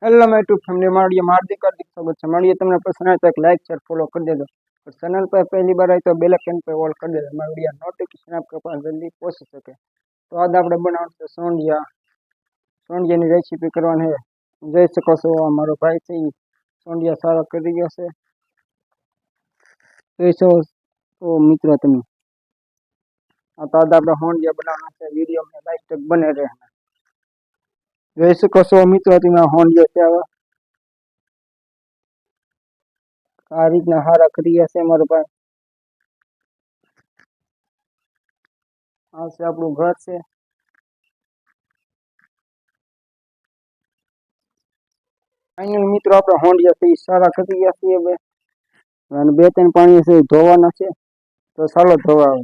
Hello my YouTube family, મારું હાર્દિક સ્વાગત છે। મારી તમને પસંદ આવે તો એક લાઈક શેર ફોલો કરી દેજો। चैनल पर पहली बार आए तो बेल आइकन पे ऑल कर देજો। મારી વિડિયો નોટિફિકેશન आपके पास जल्दी पहुंच सके। तो आज આપણે બનાવવાનું છે સોંડિયાની રેસીપી કરવાની છે। જોઈ શકો છો મારો ભાઈ છે સોંડિયા સારા કરી ગયો છે। જોઈ શકો તો મિત્રો તમે આ તો આજે આપણે સોંડિયા બનાવવાના છે। વિડિયો में लाइक तक बने रहना। જોઈ શકો છો મિત્રો તમે સોંડિયા છે આ રીતના હારા કરી ગયા છે મારો ભાઈ। આ છે આપણું ઘર છે। ફાઇનલ મિત્રો આપણે સોંડિયા છે સારા કરી ગયા છે હવે અને 2-3 પાણી છે ધોવાના છે। તો ચાલો ધોવા આવે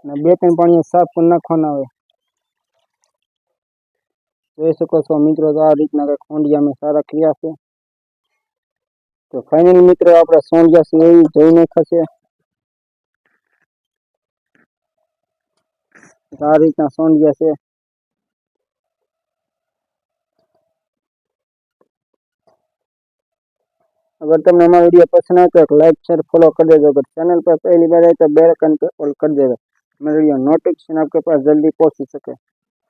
ને 2-3 પાણી સાફ કરી નાખવાના આવે। જોઈ શકો છો મિત્રો તો આ રીતના કંઈક સોંડિયા મેં સારા કર્યા છે। તો ફાઇનલ મિત્રો આપણે સોંડિયા છે એ જોઈ નાખ્યા છે। આ રીતના સોંડિયા છે। अगर તમને અમારો વિડિયો પસંદ આવે તો લાઈક शेयर फॉलो कर देજો। अगर चैनल पर पहली बार आए तो बेल आइकन पे ऑल कर देજો। मेरे वीडियो नोटिफिकेशन आपके पास जल्दी पहुंच सके।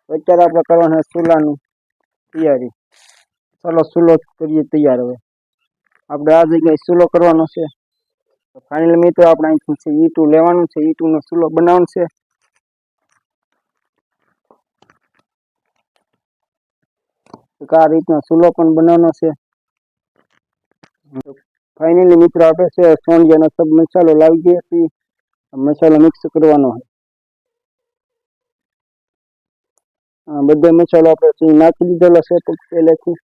तो અત્યારે આપણે કરવાનું છે ચૂલાની તૈયારી। ચાલો ચૂલો કરીએ તૈયાર। હવે આપણે આ જગ્યાએ ચૂલો કરવાનો છે। તો ફાઇનલ મિત્રો આપણે અહીંથી છે ઈટું લેવાનું છે, ઈટુંનો ચૂલો બનાવવાનો છે। આ રીતના ચૂલો પણ બનાવવાનો છે। फाइनली मित्रों આપણે છે સોંડિયાનો સબ મસાલો લાવી દઈએ છીએ। મસાલો મિક્સ કરવાનો છે। બધો મસાલો આપણે નાખી દીધેલો છે પહેલેથી।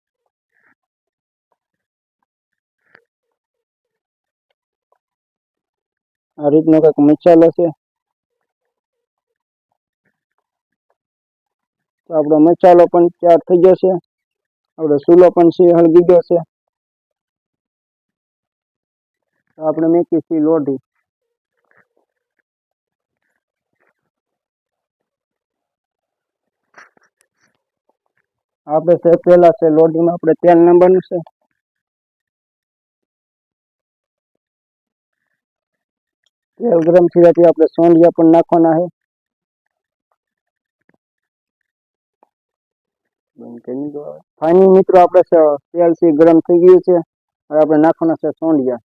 આ રીતનો કંઈક મસાલો છે। તો આપણો મસાલો પણ તૈયાર થઈ ગયો છે। આપણો ચૂલો પણ છે હળગી ગયો છે। તો આપણે મેકી છીએ લોઢી। આપણે છે પહેલા છે લોઢીમાં આપણે તેલ નાખવાનું છે। તેલ ગરમ થઈ જાય આપણે સોંડિયા પણ નાખવાના છે। ફાઇનલ મિત્રો આપણે તેલ છે ગરમ થઈ ગયું છે। હવે આપણે નાખવાના છે સોંડિયા।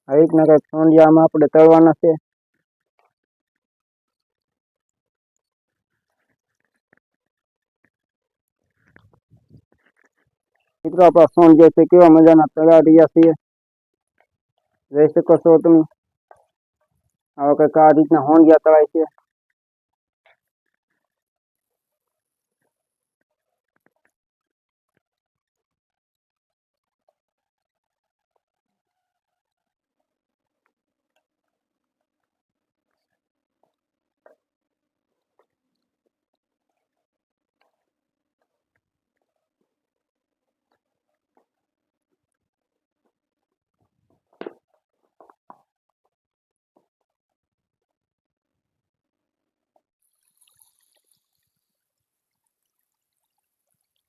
આ રીતના કંઈક સોંડિયામાં આપણે તળવાના છે। મિત્રો આપણા સોંડિયા છે કેવા મજાના તળાઈ રહ્યા છે। જોઈ શકો છો તમે આવા કંઈક આ રીતના સોંડિયા તળાય છે।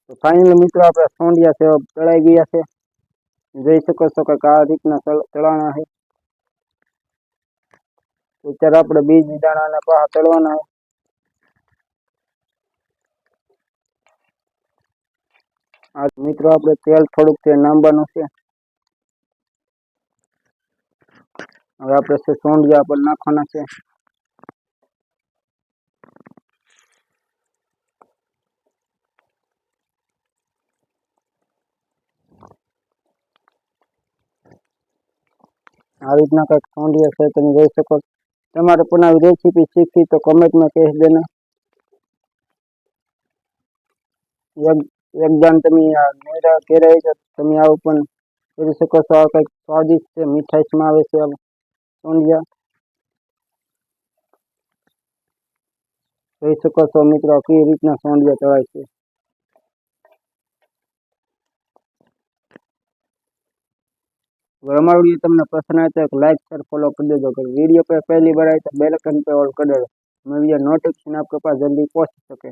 તો ફાઇનલી મિત્રો આપણે સોંડિયા છે તળાઈ ગયા છે। જોઈ શકો છો કે આ રીતના તળાણા છે। અત્યારે આપણે બીજ દાણાના પાહા તળવાના છે। આ મિત્રો આપણે તેલ થોડુંક તે નાંબવાનું છે। હવે આપણે છે સોંડિયા પર નાખવાના છે। આ રીતના કંઈક સોંડિયા છે તમે જોઈ શકો। તમારે પણ આવી રેસીપી શીખવી તો કમેન્ટમાં કહી દેના। એકદમ તમે મેળા ઘેરે તમે આવું પણ કરી શકો છો। આ કંઈક સ્વાદિષ્ટ છે, મીઠાઈમાં આવે છે સોંડિયા। જોઈ શકો છો મિત્રો કઈ રીતના સોંડિયા તળાય છે। अगर हमारा वीडियो तुमने पसंद आए तो लाइक शेयर फॉलो कर देजो। अगर वीडियो पे पहली बार आए तो बेल आइकन पे ऑल कर देजो। मैं वीडियो नोटिफिकेशन आपके पास जल्दी पहुंच सके।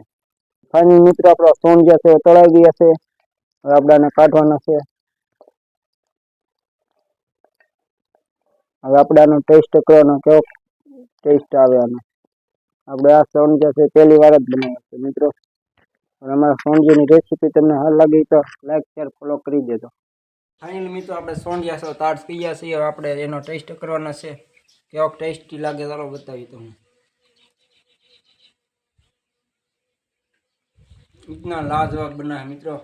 फाइनल मित्र अपना सोंडिया से तळाई गया है। હવે આપણાને કાઢવાના છે। હવે આપણે આનો ટેસ્ટ કરવાનો કેવો ટેસ્ટ આવે આનો। આપણે આ સોંડિયા છે પહેલી વાર જ બનાવ્યા છે મિત્રો। અને અમારા સોંડિયાની રેસીપી તમને સારી લાગી તો લાઈક શેર ફોલો કરી દેજો। ફાઇનલ મિત્રો આપણે સોંડિયા સો તાર્સ પીયા છે। હવે આપણે એનો ટેસ્ટ કરવાનો છે કેવો ટેસ્ટી લાગે ચાલો બતાવી તમને। इतना लाजवाब बना है मित्रों।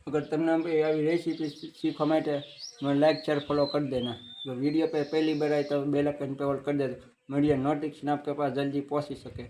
अगर तुमने अभी रेसिपी सीखवा माटे लाइक शेयर फॉलो कर देना। तो वीडियो पे पहली बार आए तो बेल आइकन पे ऑल कर देना। वीडियो नोटिफिकेशन आपके पास जल्दी पहुंच सके।